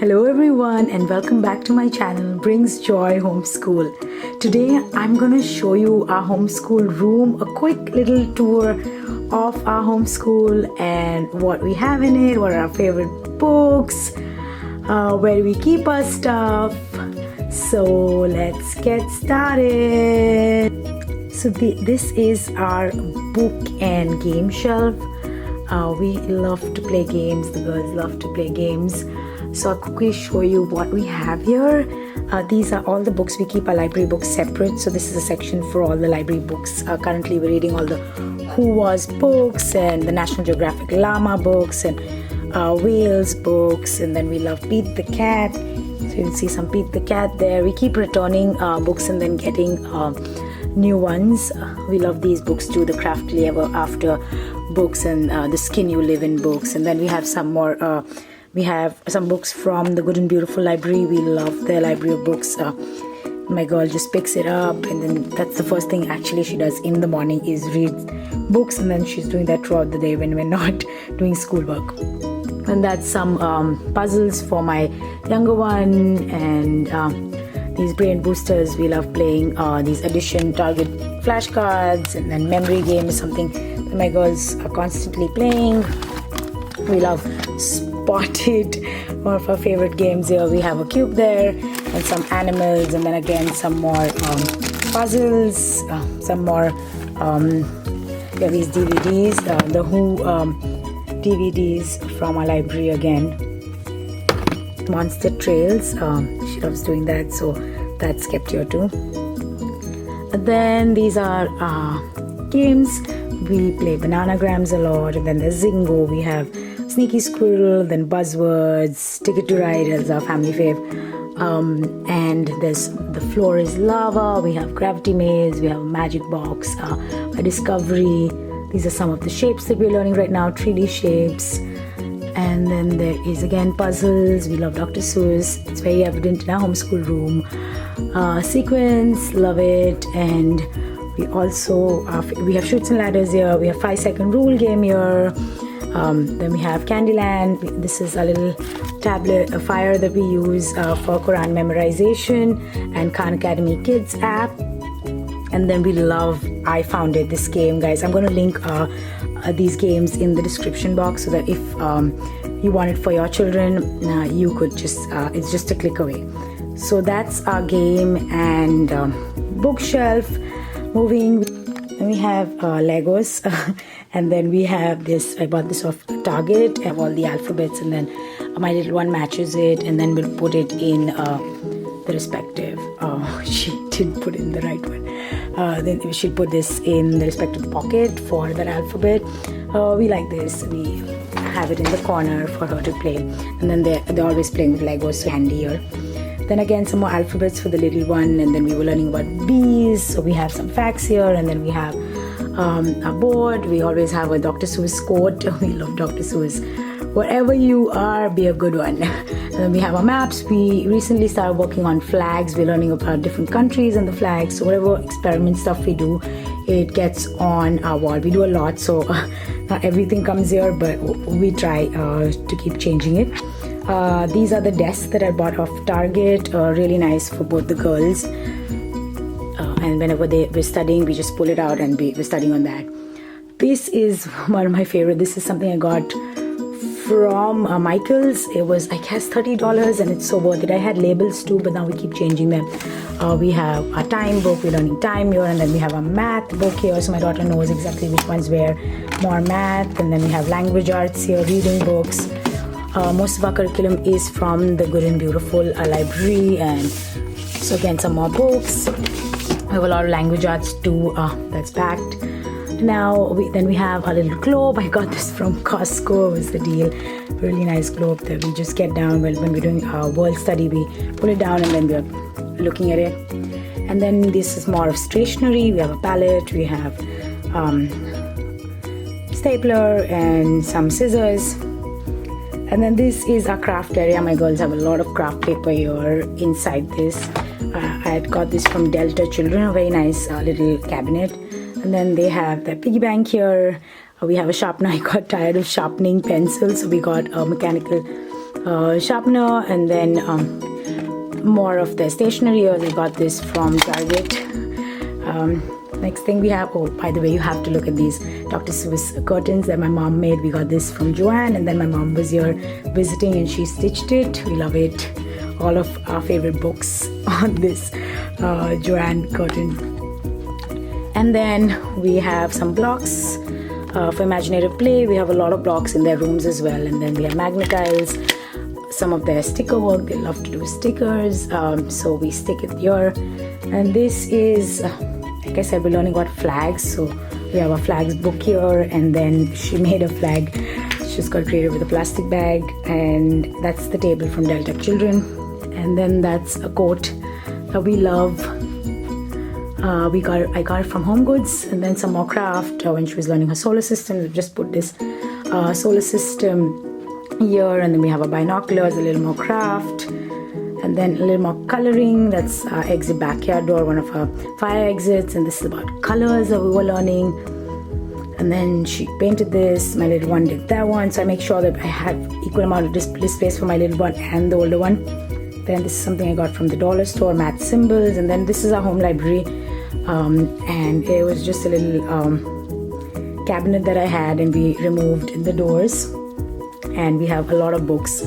Hello everyone and welcome back to my channel Brings Joy Homeschool. Today I'm going to show you our homeschool room, a quick little tour of our homeschool and what we have in it, what are our favorite books, where we keep our stuff. So let's get started. So this is our book and game shelf. We love to play games, the girls love to play games. So I'll quickly show you what we have here. These are all the books. We keep our library books separate. So this is a section for all the library books. Currently we're reading all the Who Was books and the National Geographic Llama books and Whales books. And then we love Pete the Cat. So you can see some Pete the Cat there. We keep returning books and then getting new ones. We love these books too, the Craftily Ever After books and the Skin You Live In books. And then we have some more we have some books from the Good and Beautiful library. We love their library of books. My girl just picks it up and then that's the first thing actually she does in the morning is read books, and then she's doing that throughout the day when we're not doing schoolwork. And that's some puzzles for my younger one, and these brain boosters. We love playing these addition target flashcards, and then memory game is something that my girls are constantly playing. We love Spotted, one of our favorite games here. We have a cube there and some animals, and then again some more puzzles, some more these DVDs, the Who DVDs from our library again. Monster Trails, she loves doing that, so that's kept here too. And then these are games. We play Bananagrams a lot, and then there's Zingo. We have Sneaky Squirrel, then Buzzwords, Ticket to Ride is our family fave. And there's The Floor is Lava. We have Gravity Maze. We have a Magic Box, a Discovery. These are some of the shapes that we're learning right now, 3D shapes. And then there is again puzzles. We love Dr. Seuss. It's very evident in our homeschool room. Sequence, love it. And we also we have Chutes and Ladders here. We have 5-second rule game here. Then we have Candyland. This is a little tablet, a fire that we use for Quran memorization, and Khan Academy Kids app. And then we love I Found It, this game, guys. I'm going to link these games in the description box so that if you want it for your children, you could just, it's just a click away. So that's our game and bookshelf. Moving, then we have Legos, and then we have this, I bought this off Target. I have all the alphabets, and then my little one matches it, and then we'll put it in the respective, she didn't put in the right one. Then she'll put this in the respective pocket for that alphabet. We like this. We have it in the corner for her to play, and then they're always playing with Legos, so handy here. Then again some more alphabets for the little one, and then we were learning about bees, so we have some facts here, and then we have a board. We always have a Dr. Seuss quote. We love Dr. Seuss. Wherever you are, be a good one. And then we have our maps. We recently started working on flags. We're learning about different countries and the flags, so whatever experiment stuff we do, it gets on our wall. We do a lot, so not everything comes here, but we try to keep changing it. These are the desks that I bought off Target, really nice for both the girls. And whenever we're studying, we just pull it out and we're studying on that. This is one of my favorite. This is something I got from Michaels. It was, I guess, $30, and it's so worth it. I had labels too, but now we keep changing them. We have a time book. We're learning time here, and then we have a math book here, so my daughter knows exactly which ones where. More math, and then we have language arts here, reading books. Most of our curriculum is from the Good and Beautiful library, and so again some more books. We have a lot of language arts too, that's packed. Now then we have a little globe. I got this from Costco, was the deal. Really nice globe that we just get down when we're doing our world study. We pull it down and then we're looking at it. And then this is more of stationery. We have a palette, we have stapler and some scissors. And then this is our craft area. My girls have a lot of craft paper here inside this. I had got this from Delta Children, a very nice little cabinet. And then they have the piggy bank here. We have a sharpener. I got tired of sharpening pencils, so we got a mechanical sharpener, and then more of the stationery. We got this from Target. Next thing we have, oh, by the way, you have to look at these Dr. Seuss curtains that my mom made. We got this from Joanne, and then my mom was here visiting and she stitched it. We love it. All of our favorite books on this Joanne curtain. And then we have some blocks for imaginative play. We have a lot of blocks in their rooms as well. And then we have Magna-Tiles, some of their sticker work. They love to do stickers, so we stick it here. And this is, like I said, we're learning about flags. So we have a flags book here, and then she made a flag. She's got creative with a plastic bag, and that's the table from Delta Children. And then that's a coat that we love. I got it from Home Goods, and then some more craft when she was learning her solar system. We just put this solar system here, and then we have a binoculars, a little more craft, and then a little more coloring. That's our exit backyard door, one of our fire exits, and this is about colors that we were learning. And then she painted this. My little one did that one, so I make sure that I have equal amount of display space for my little one and the older one. Then this is something I got from the dollar store, math symbols, and then this is our home library. And it was just a little cabinet that I had, and we removed the doors, and we have a lot of books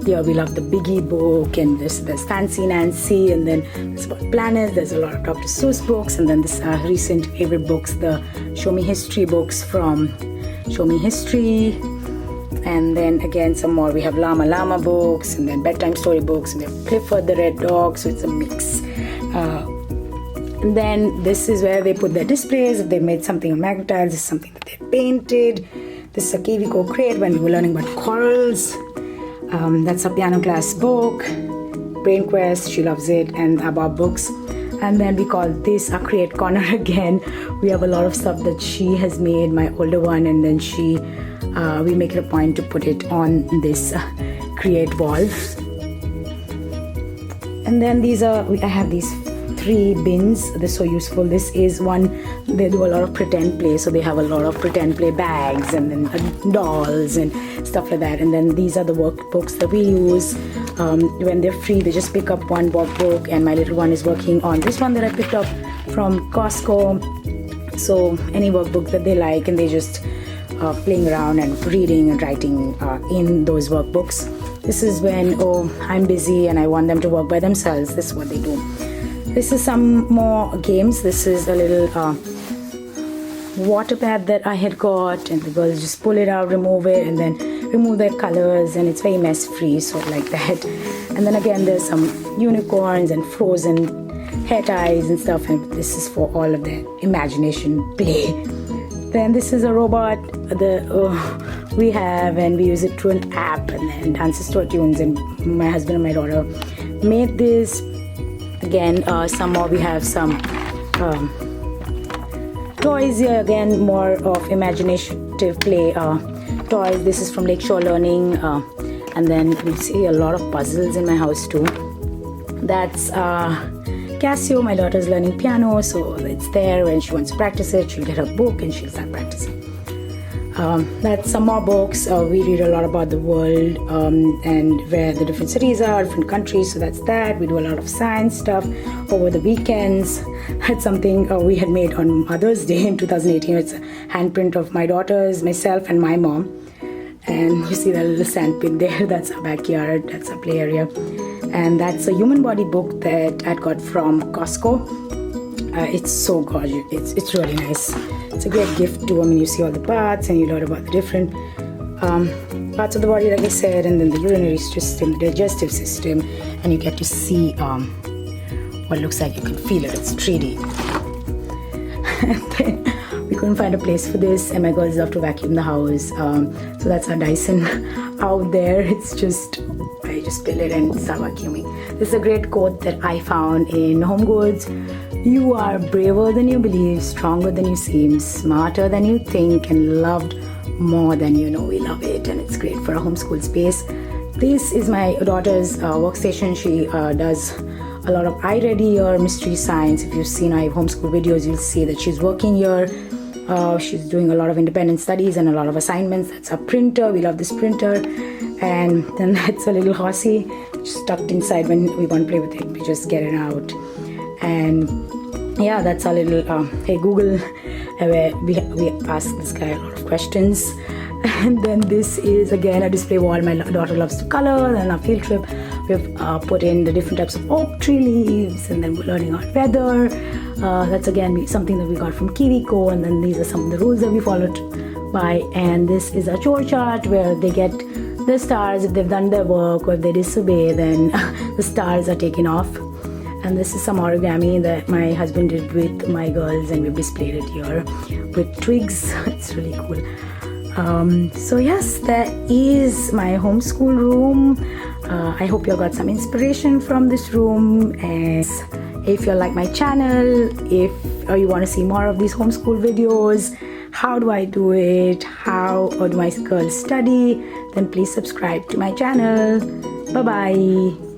here. We love the Biggie book, and there's Fancy Nancy, and then it's about planets. There's a lot of Dr. Seuss books, and then this recent favorite books, the Show Me History books from Show Me History. And then again some more. We have Llama books, and then bedtime story books, and we have Clifford the Red Dog, so it's a mix. And then this is where they put their displays. If they made something on Magna-Tiles, this is something that they painted. This is a KiwiCo crate when we were learning about corals. That's a piano class book. Brain Quest, she loves it, and about books. And then we call this a create corner again. We have a lot of stuff that she has made, my older one, and then we make it a point to put it on this create wall. And then I have these 3 bins. They're so useful. This is one, they do a lot of pretend play, so they have a lot of pretend play bags, and then dolls and stuff like that. And then these are the workbooks that we use. When they're free, they just pick up one workbook, and my little one is working on this one that I picked up from Costco. So any workbook that they like, and they just playing around and reading and writing in those workbooks. This is when, I'm busy and I want them to work by themselves. This is what they do. This is some more games. This is a little water pad that I had got, and the girls just pull it out, remove it, and then remove their colors, and it's very mess free, so like that. And then again there's some unicorns and frozen hair ties and stuff, and this is for all of their imagination play. Then this is a robot we have, and we use it through an app, and then dances to our tunes, and my husband and my daughter made this. Again, some more, we have some toys here. Again, more of imaginative play toys. This is from Lakeshore Learning, and then we see a lot of puzzles in my house too. That's Casio. My daughter's learning piano, so it's there. When she wants to practice it, she'll get her book and she'll start practicing. That's some more books. We read a lot about the world and where the different cities are, different countries, so that's that. We do a lot of science stuff over the weekends. That's something we had made on Mother's Day in 2018. It's a handprint of my daughters, myself, and my mom. And you see that little sandpit there, that's our backyard, that's our play area. And that's a human body book that I got from Costco. It's so gorgeous. It's really nice. It's a great gift too. I mean, you see all the parts and you learn about the different parts of the body, like I said, and then the urinary system, the digestive system, and you get to see what it looks like. You can feel it. It's 3D. And then we couldn't find a place for this, and my girls love to vacuum the house. So that's our Dyson out there. It's just, I just fill it and start vacuuming. This is a great quote that I found in Home Goods. You are braver than you believe, stronger than you seem, smarter than you think, and loved more than you know. We love it, and it's great for a homeschool space. This is my daughter's workstation. She does a lot of iReady or Mystery Science. If you've seen our homeschool videos, you'll see that she's working here. She's doing a lot of independent studies and a lot of assignments. That's a printer. We love this printer. And then that's a little horsey just tucked inside. When we want to play with it, we just get it out. And yeah, that's our little hey Google, where we ask this guy a lot of questions. And then this is again a display wall. My daughter loves to color. And on our field trip, we've put in the different types of oak tree leaves, and then we're learning on weather. That's again something that we got from KiwiCo. And then these are some of the rules that we followed by. And this is a chore chart where they get the stars if they've done their work, or if they disobey, then the stars are taken off. And this is some origami that my husband did with my girls, and we've displayed it here with twigs. It's really cool. So yes, that is my homeschool room. I hope you got some inspiration from this room. And if you like my channel, if you want to see more of these homeschool videos, how do I do it, how do my girls study, then please subscribe to my channel. Bye bye.